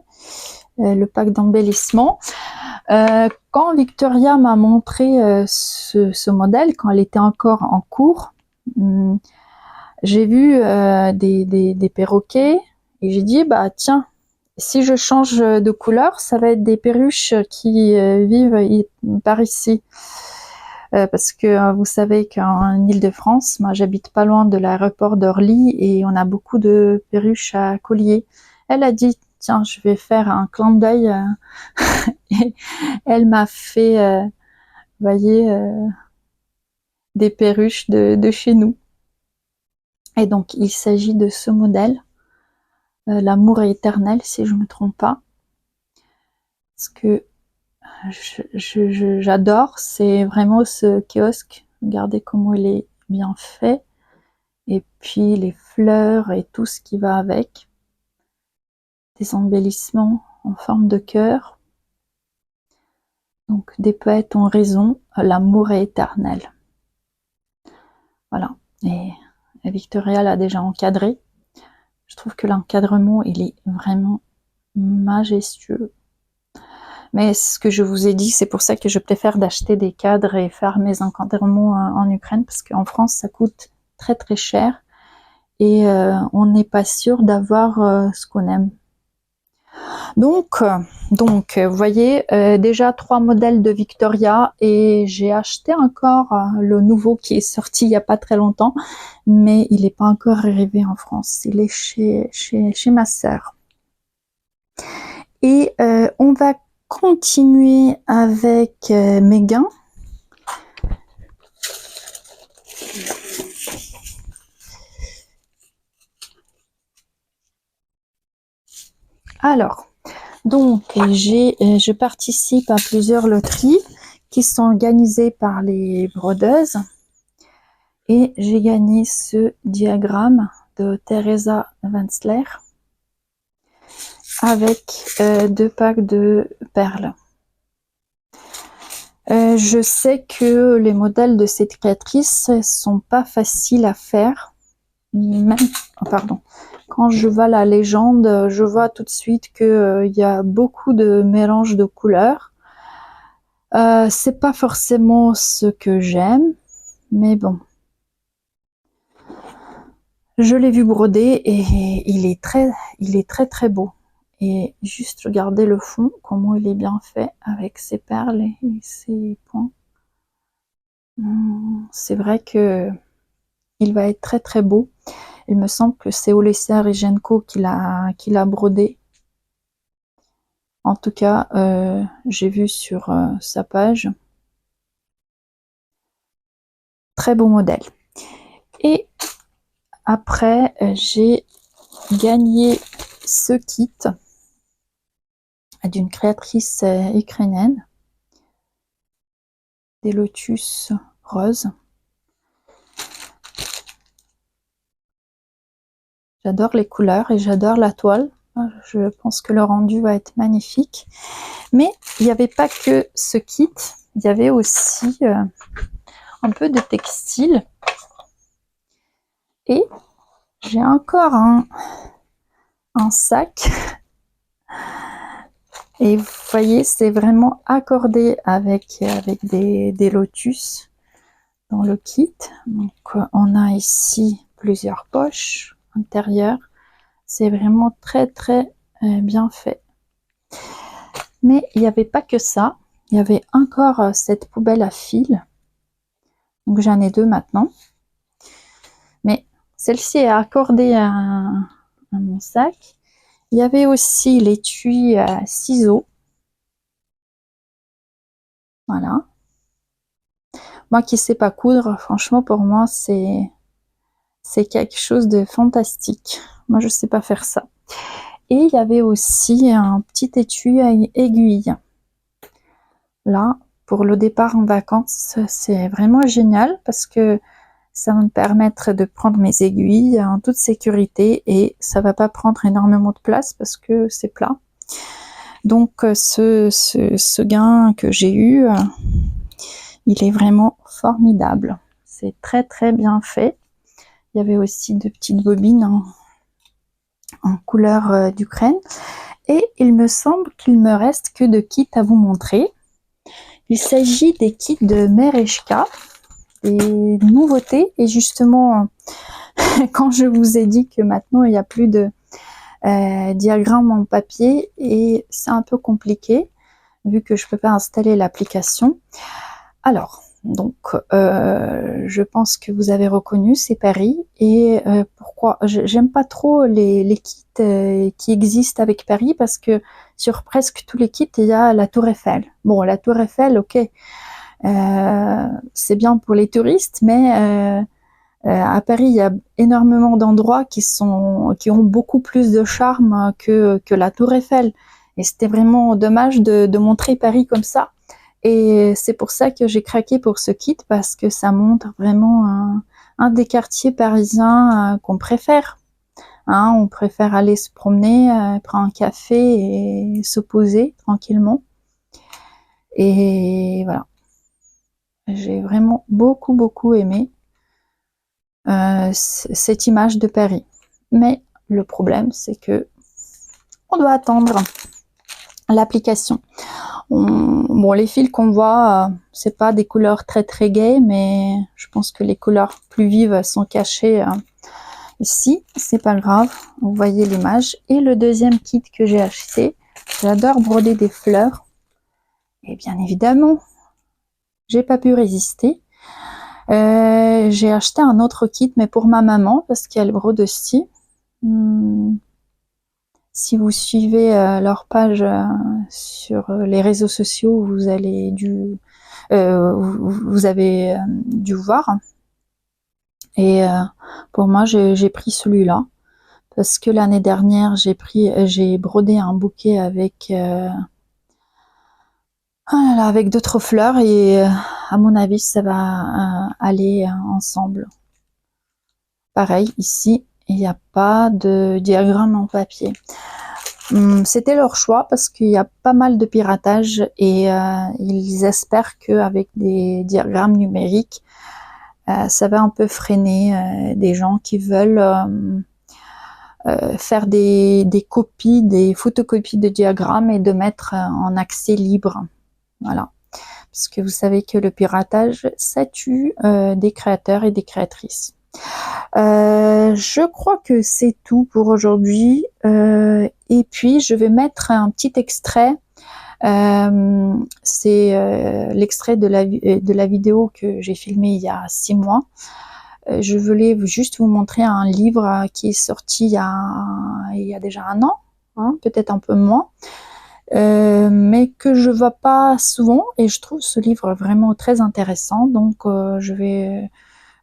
[SPEAKER 1] le pack d'embellissement. Quand Victoria m'a montré ce modèle, quand elle était encore en cours, j'ai vu des perroquets Et j'ai dit, bah tiens, si je change de couleur, ça va être des perruches qui vivent par ici. Parce que vous savez qu'en Île-de-France, moi j'habite pas loin de l'aéroport d'Orly et on a beaucoup de perruches à collier. Elle a dit, tiens, je vais faire un clin d'œil. Et elle m'a fait, vous voyez, des perruches de chez nous. Et donc il s'agit de ce modèle. L'amour est éternel, si je me trompe pas. Parce que j'adore, c'est vraiment ce kiosque. Regardez comment il est bien fait. Et puis les fleurs et tout ce qui va avec. Des embellissements en forme de cœur. Donc des poètes ont raison, l'amour est éternel. Voilà. Et Victoria l'a déjà encadré. Je trouve que l'encadrement, il est vraiment majestueux. Mais ce que je vous ai dit, c'est pour ça que je préfère d'acheter des cadres et faire mes encadrements en Ukraine, parce qu'en France, ça coûte très très cher et on n'est pas sûr d'avoir ce qu'on aime. Donc, vous voyez, déjà 3 modèles de Victoria et j'ai acheté encore le nouveau qui est sorti il n'y a pas très longtemps, mais il n'est pas encore arrivé en France. Il est chez ma sœur. Et on va continuer avec mes gains. Alors, donc je participe à plusieurs loteries qui sont organisées par les brodeuses et j'ai gagné ce diagramme de Teresa Wenzler avec 2 packs de perles. Je sais que les modèles de cette créatrice sont pas faciles à faire. Même, pardon, quand je vois la légende, je vois tout de suite que y a beaucoup de mélange de couleurs. C'est pas forcément ce que j'aime, mais bon. Je l'ai vu broder et il est très très beau. Et juste regardez le fond, comment il est bien fait avec ses perles et ses points. C'est vrai que il va être très très beau. Il me semble que c'est Olesya Rijenko qui l'a brodé. En tout cas, j'ai vu sur sa page. Très beau modèle. Et après, j'ai gagné ce kit d'une créatrice ukrainienne. Des lotus roses. J'adore les couleurs et j'adore la toile. Je pense que le rendu va être magnifique. Mais il n'y avait pas que ce kit. Il y avait aussi un peu de textile. Et j'ai encore un sac. Et vous voyez, c'est vraiment accordé avec des lotus dans le kit. Donc on a ici plusieurs poches intérieures. C'est vraiment très très bien fait. Mais il n'y avait pas que ça. Il y avait encore cette poubelle à fil. Donc j'en ai 2 maintenant. Mais celle-ci est accordée à mon sac. Il y avait aussi l'étui à ciseaux. Voilà. Moi qui ne sais pas coudre, franchement pour moi c'est quelque chose de fantastique. Moi je ne sais pas faire ça. Et il y avait aussi un petit étui à aiguille. Là, pour le départ en vacances, c'est vraiment génial parce que ça va me permettre de prendre mes aiguilles en toute sécurité et ça va pas prendre énormément de place parce que c'est plat. Donc ce gain que j'ai eu, il est vraiment formidable. C'est très très bien fait. Il y avait aussi de petites bobines en couleur d'Ukraine. Et il me semble qu'il me reste que 2 kits à vous montrer. Il s'agit des kits de Mereshka, des nouveautés. Et justement, quand je vous ai dit que maintenant il n'y a plus de diagramme en papier et c'est un peu compliqué vu que je peux pas installer l'application. Alors, donc, je pense que vous avez reconnu, c'est Paris. Et pourquoi j'aime pas trop les kits qui existent avec Paris parce que sur presque tous les kits, il y a la Tour Eiffel. Bon, la Tour Eiffel, ok, c'est bien pour les touristes, mais à Paris, il y a énormément d'endroits qui ont beaucoup plus de charme que la Tour Eiffel. Et c'était vraiment dommage de montrer Paris comme ça. Et c'est pour ça que j'ai craqué pour ce kit parce que ça montre vraiment un des quartiers parisiens qu'on préfère. Hein, on préfère aller se promener, prendre un café et se poser tranquillement. Et voilà. J'ai vraiment beaucoup aimé cette image de Paris. Mais le problème, c'est que on doit attendre l'application. Bon, les fils qu'on voit, c'est pas des couleurs très gaies, mais je pense que les couleurs plus vives sont cachées ici. C'est pas grave, vous voyez l'image. Et le deuxième kit que j'ai acheté, j'adore broder des fleurs. Et bien évidemment, j'ai pas pu résister. J'ai acheté un autre kit, mais pour ma maman, parce qu'elle brode aussi. Si vous suivez leur page sur les réseaux sociaux, vous avez dû voir. Et pour moi, j'ai pris celui-là parce que l'année dernière, j'ai brodé un bouquet avec avec d'autres fleurs et à mon avis, ça va aller ensemble. Pareil, ici, il n'y a pas de diagramme en papier. C'était leur choix parce qu'il y a pas mal de piratage et ils espèrent qu'avec des diagrammes numériques, ça va un peu freiner des gens qui veulent faire des copies, des photocopies de diagrammes et de mettre en accès libre. Voilà. Parce que vous savez que le piratage, ça tue des créateurs et des créatrices. Je crois que c'est tout pour aujourd'hui. Et puis, je vais mettre un petit extrait. C'est l'extrait de la vidéo que j'ai filmée il y a 6 mois. Je voulais juste vous montrer un livre qui est sorti il y a déjà 1 an, hein, peut-être un peu moins. Mais que je vois pas souvent et je trouve ce livre vraiment très intéressant. Donc, je vais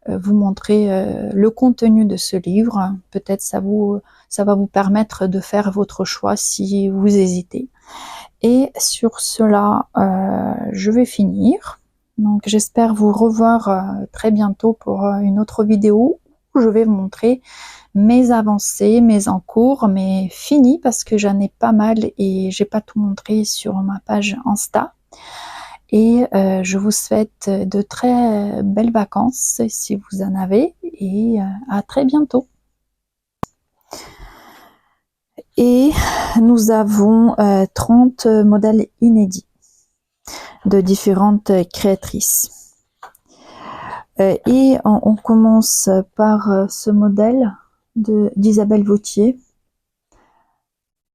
[SPEAKER 1] vous montrer le contenu de ce livre. Peut-être ça va vous permettre de faire votre choix si vous hésitez. Et sur cela, je vais finir. Donc j'espère vous revoir très bientôt pour une autre vidéo où je vais vous montrer mes avancées, mes encours, mes finis parce que j'en ai pas mal et j'ai pas tout montré sur ma page Insta. Et je vous souhaite de très belles vacances si vous en avez et à très bientôt. Et nous avons 30 modèles inédits de différentes créatrices. Et on commence par ce modèle d'Isabelle Vautier.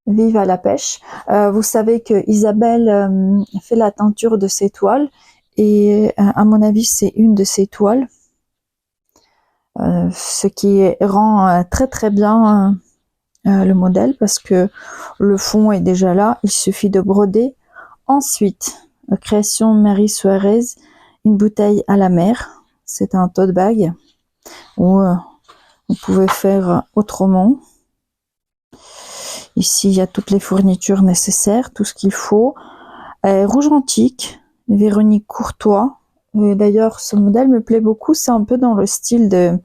[SPEAKER 1] Vive à la pêche. Vous savez que Isabelle fait la teinture de ses toiles et à mon avis c'est une de ses toiles, ce qui rend très bien le modèle parce que le fond est déjà là, il suffit de broder. Ensuite, création Marie Suarez, une bouteille à la mer, c'est un tote bag où vous pouvez faire autrement. Ici, il y a toutes les fournitures nécessaires, tout ce qu'il faut. Rouge antique, Véronique Courtois. D'ailleurs, ce modèle me plaît beaucoup. C'est un peu dans le style de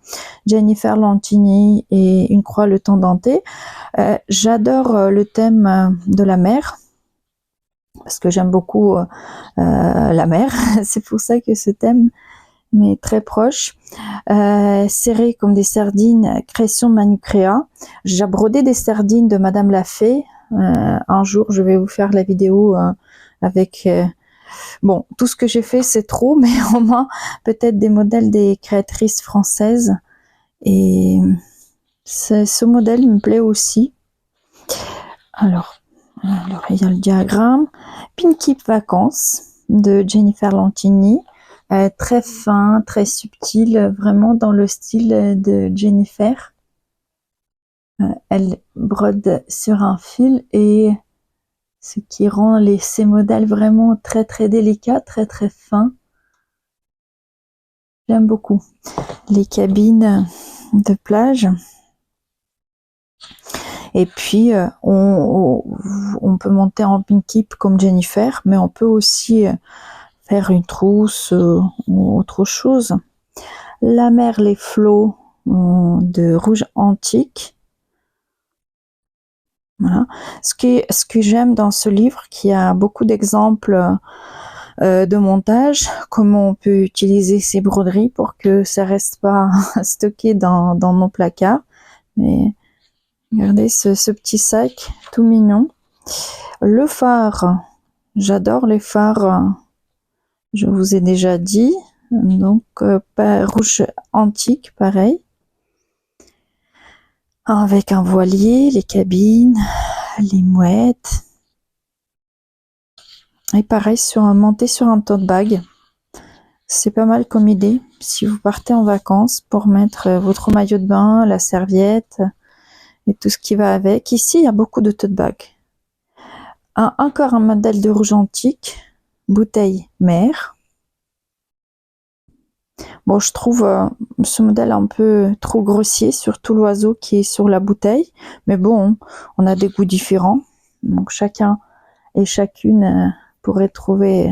[SPEAKER 1] Jennifer Lantini et Une croix le temps denté. J'adore le thème de la mer parce que j'aime beaucoup la mer. C'est pour ça que ce thème m'est très proche. Serré comme des sardines, création Manucréa. J'ai brodé des sardines de Madame Lafay. Un jour, je vais vous faire la vidéo avec... bon, tout ce que j'ai fait, c'est trop, mais au moins, peut-être des modèles des créatrices françaises. Et ce modèle me plaît aussi. Alors, il y a le diagramme. Pin-Keep Vacances de Jennifer Lentini. Très fin, très subtil, vraiment dans le style de Jennifer. Elle brode sur un fil et ce qui rend ces modèles vraiment très très délicats, très très fins. J'aime beaucoup. Les cabines de plage. Et puis, on peut monter en pin-keep comme Jennifer, mais on peut aussi faire une trousse ou autre chose. La mer, les flots de rouge antique. Voilà. Ce que j'aime dans ce livre, qu'il y a beaucoup d'exemples de montage, comment on peut utiliser ces broderies pour que ça reste pas stocké dans nos placards. Mais regardez ce petit sac tout mignon. Le phare, j'adore les phares, je vous ai déjà dit. Donc, rouge antique, pareil. Avec un voilier, les cabines, les mouettes. Et pareil, monter sur un tote bag. C'est pas mal comme idée si vous partez en vacances pour mettre votre maillot de bain, la serviette et tout ce qui va avec. Ici, il y a beaucoup de tote bags. Encore un modèle de rouge antique, bouteille mer. Bon, je trouve ce modèle un peu trop grossier, surtout l'oiseau qui est sur la bouteille. Mais bon, on a des goûts différents. Donc chacun et chacune pourrait trouver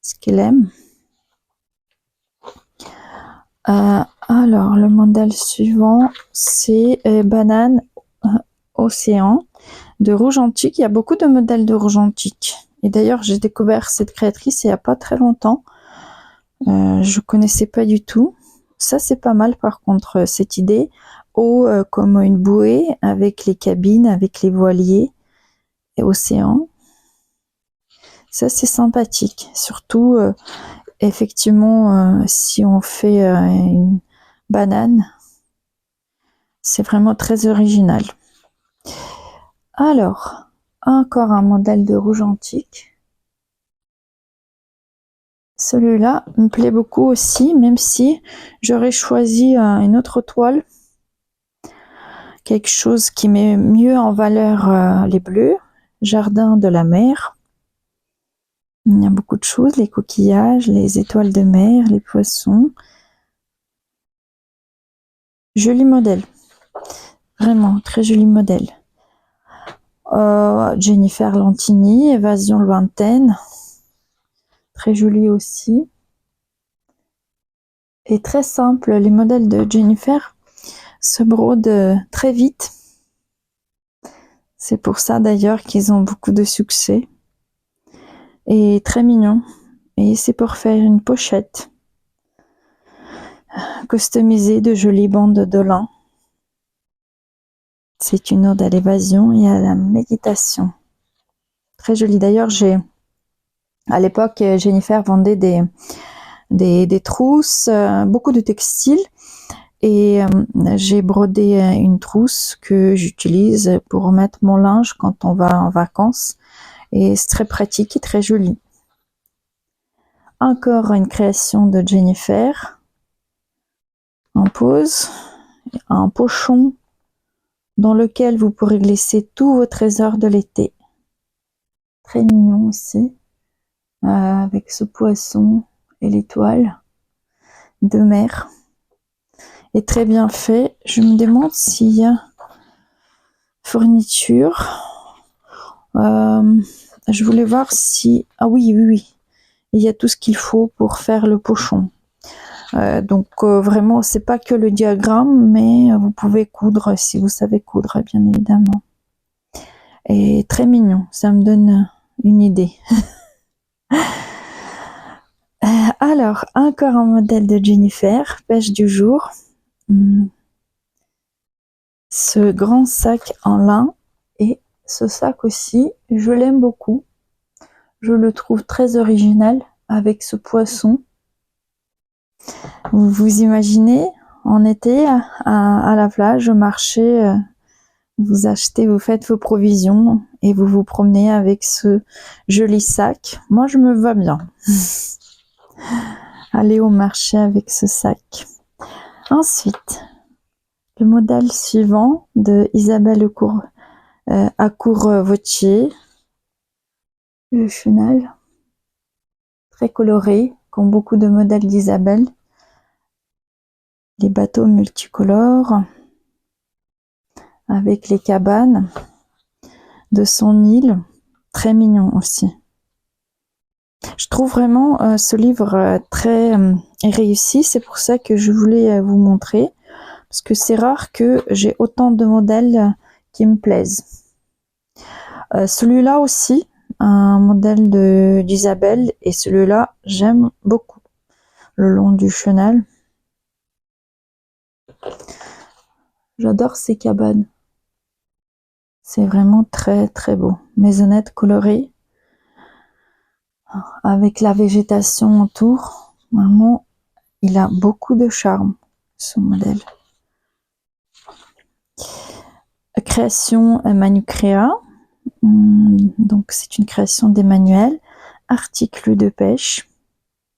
[SPEAKER 1] ce qu'il aime. Alors, le modèle suivant, c'est banane océan de rouge antique. Il y a beaucoup de modèles de rouge antique. Et d'ailleurs, j'ai découvert cette créatrice il n'y a pas très longtemps. Je connaissais pas du tout. Ça, c'est pas mal par contre, cette idée. Comme une bouée avec les cabines, avec les voiliers et océan. Ça, c'est sympathique. Surtout, effectivement, si on fait une banane, c'est vraiment très original. Alors, encore un modèle de rouge antique. Celui-là me plaît beaucoup aussi, même si j'aurais choisi une autre toile. Quelque chose qui met mieux en valeur les bleus. Jardin de la mer. Il y a beaucoup de choses, les coquillages, les étoiles de mer, les poissons. Joli modèle. Vraiment, très joli modèle. Jennifer Lentini, Évasion lointaine. Très joli aussi. Et très simple, les modèles de Jennifer se brodent très vite. C'est pour ça d'ailleurs qu'ils ont beaucoup de succès. Et très mignon. Et c'est pour faire une pochette customisée de jolies bandes de lin. C'est une ode à l'évasion et à la méditation. Très joli. D'ailleurs, à l'époque, Jennifer vendait des trousses, beaucoup de textiles. Et j'ai brodé une trousse que j'utilise pour remettre mon linge quand on va en vacances. Et c'est très pratique et très joli. Encore une création de Jennifer. En pose. Un pochon dans lequel vous pourrez glisser tous vos trésors de l'été. Très mignon aussi. Avec ce poisson et l'étoile de mer. Et très bien fait. Je me demande s'il y a fourniture. Je voulais voir si... Ah oui. Il y a tout ce qu'il faut pour faire le pochon. Donc vraiment, c'est pas que le diagramme, mais vous pouvez coudre si vous savez coudre, bien évidemment. Et très mignon, ça me donne une idée. Alors, encore un modèle de Jennifer, pêche du jour. Ce grand sac en lin et ce sac aussi, je l'aime beaucoup. Je le trouve très original avec ce poisson. Vous imaginez, en été, à la plage, marcher Vous achetez, vous faites vos provisions et vous vous promenez avec ce joli sac. Moi, je me vois bien. Aller au marché avec ce sac. Ensuite, le modèle suivant de Isabelle Accourt-Vautier. Le chenal. Très coloré, comme beaucoup de modèles d'Isabelle. Les bateaux multicolores. Avec les cabanes de son île. Très mignon aussi. Je trouve vraiment ce livre très réussi. C'est pour ça que je voulais vous montrer. Parce que c'est rare que j'ai autant de modèles qui me plaisent. Celui-là aussi, un modèle d'Isabelle. Et celui-là, j'aime beaucoup. Le long du chenal. J'adore ces cabanes. C'est vraiment très très beau. Maisonnette colorée. Avec la végétation autour. Vraiment, il a beaucoup de charme, ce modèle. Création Manucréa. Donc, c'est une création d'Emmanuel. Article de pêche.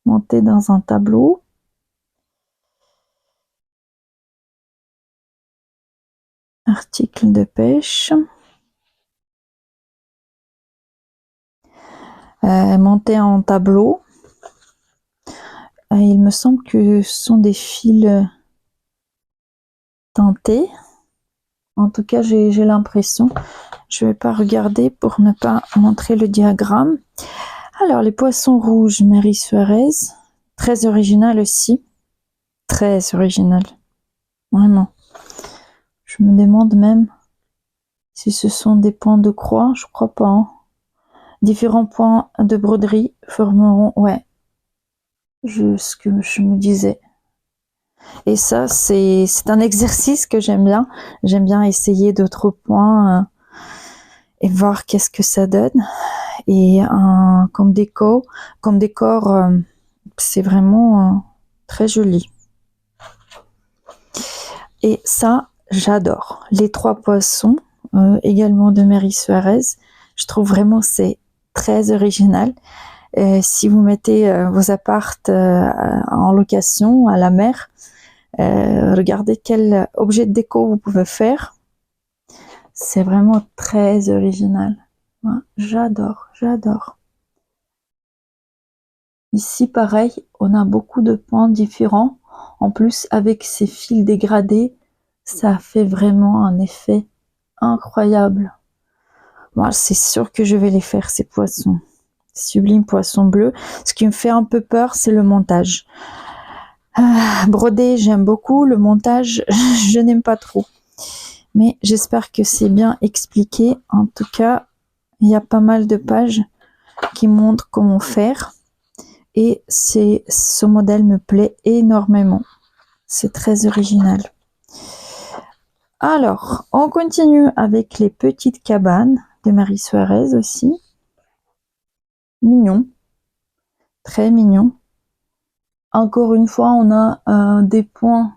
[SPEAKER 1] Monté dans un tableau. Article de pêche. Monté en tableau. Il me semble que ce sont des fils teintés. En tout cas, j'ai l'impression. Je ne vais pas regarder pour ne pas montrer le diagramme. Alors, les poissons rouges, Mary Suarez. Très original aussi. Très original. Vraiment. Je me demande même si ce sont des points de croix. Je crois pas. Hein. Différents points de broderie formeront... Ouais. Ce que je me disais. Et ça, c'est un exercice que j'aime bien. J'aime bien essayer d'autres points et voir qu'est-ce que ça donne. Et comme décor, c'est vraiment très joli. Et ça, j'adore. Les trois poissons, également de Mary Suarez. Je trouve vraiment c'est très original. Si vous mettez vos appartes en location à la mer, regardez quel objet de déco vous pouvez faire. C'est vraiment très original. Ouais, j'adore, j'adore. Ici, pareil, on a beaucoup de points différents. En plus, avec ces fils dégradés, ça fait vraiment un effet incroyable. Moi, c'est sûr que je vais les faire, ces poissons. Sublime poisson bleu. Ce qui me fait un peu peur, c'est le montage. Broder, j'aime beaucoup. Le montage, je n'aime pas trop. Mais j'espère que c'est bien expliqué. En tout cas, il y a pas mal de pages qui montrent comment faire. Et ce modèle me plaît énormément. C'est très original. Alors, on continue avec les petites cabanes de Mary Suarez aussi. Mignon. Très mignon. Encore une fois, on a des points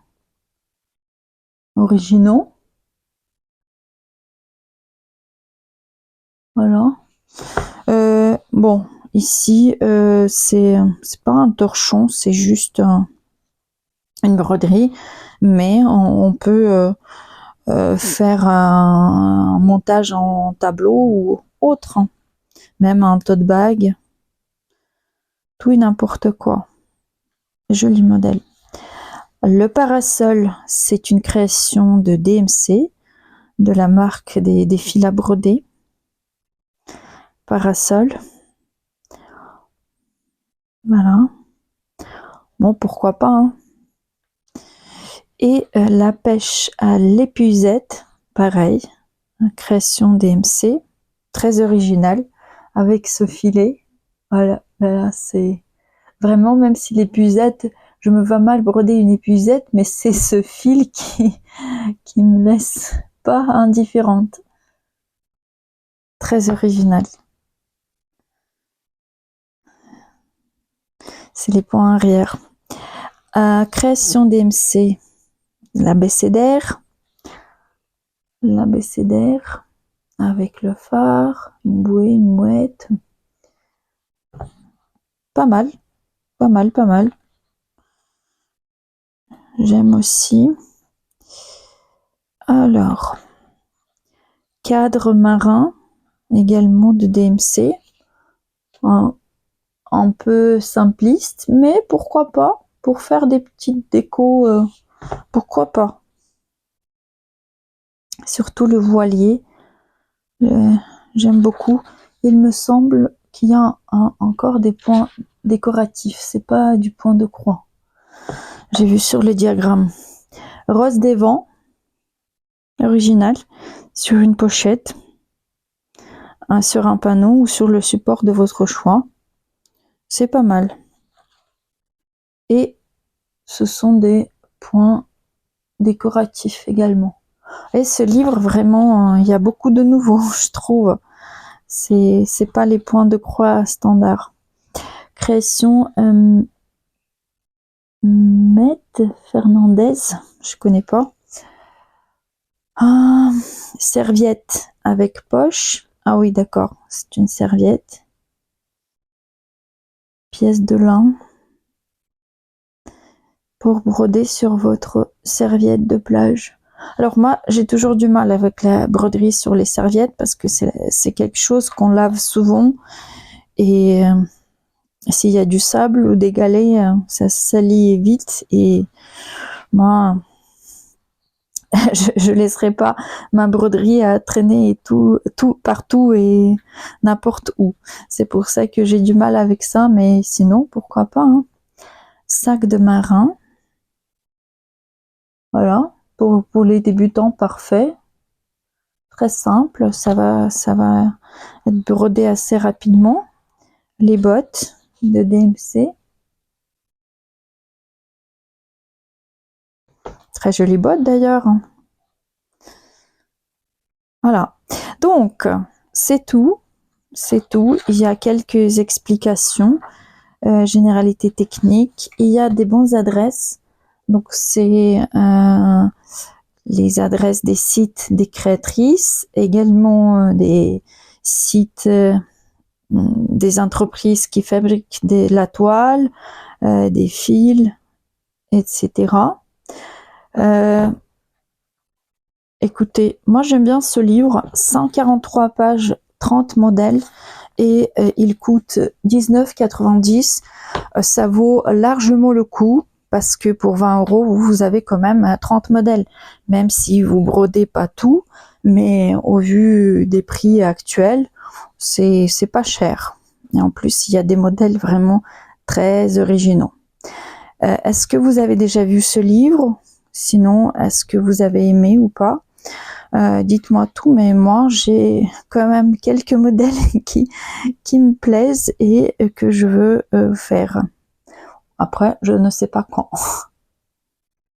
[SPEAKER 1] originaux. Voilà. Bon, ici, c'est pas un torchon, c'est juste une broderie, mais on peut faire un montage en tableau ou autre, hein. Même un tote bag, tout et n'importe quoi. Joli modèle. Le parasol, c'est une création de DMC, de la marque des fils à broder. Parasol. Voilà. Bon, pourquoi pas, hein. Et la pêche à l'épuisette, pareil, création DMC, très originale, avec ce filet. Voilà, là, c'est vraiment, même si l'épuisette, je me vois mal broder une épuisette, mais c'est ce fil qui me laisse pas indifférente. Très original. C'est les points arrière. Création DMC, l'abécédaire. l'abécédaire avec le phare, une bouée, une mouette. Pas mal, pas mal, pas mal. J'aime aussi. Alors, cadre marin, également de DMC. Un peu simpliste, mais pourquoi pas, pour faire des petites décos, pourquoi pas. Surtout le voilier, j'aime beaucoup. Il me semble qu'il y a encore des points décoratifs, c'est pas du point de croix. J'ai vu sur le diagramme. Rose des vents, original, sur une pochette, sur un panneau ou sur le support de votre choix. C'est pas mal. Et ce sont des points décoratifs également. Et ce livre, vraiment, il y a beaucoup de nouveaux, je trouve. C'est pas les points de croix standards. Création Mette Fernandez, je connais pas. Ah, serviette avec poche. Ah oui, d'accord, c'est une serviette. Pièce de lin pour broder sur votre serviette de plage. Alors moi, j'ai toujours du mal avec la broderie sur les serviettes parce que c'est quelque chose qu'on lave souvent et s'il y a du sable ou des galets, ça se salit vite et moi, je laisserai pas ma broderie à traîner et tout partout et n'importe où. C'est pour ça que j'ai du mal avec ça, mais sinon, pourquoi pas, hein. Sac de marin. Voilà, pour les débutants, parfait. Très simple, ça va être brodé assez rapidement. Les bottes de DMC. Très jolies bottes d'ailleurs. Voilà. Donc, c'est tout. C'est tout. Il y a quelques explications, généralités techniques. Il y a des bonnes adresses. Donc, c'est les adresses des sites des créatrices, également des sites des entreprises qui fabriquent la toile, des fils, etc. Écoutez, moi j'aime bien ce livre, 143 pages, 30 modèles, et il coûte 19,90 €. Ça vaut largement le coup, parce que pour 20 €, vous avez quand même 30 modèles, même si vous brodez pas tout, mais au vu des prix actuels, c'est pas cher. Et en plus, il y a des modèles vraiment très originaux. Est-ce que vous avez déjà vu ce livre? Sinon, est-ce que vous avez aimé ou pas? Dites-moi tout, mais moi j'ai quand même quelques modèles qui me plaisent et que je veux faire. Après, je ne sais pas quand.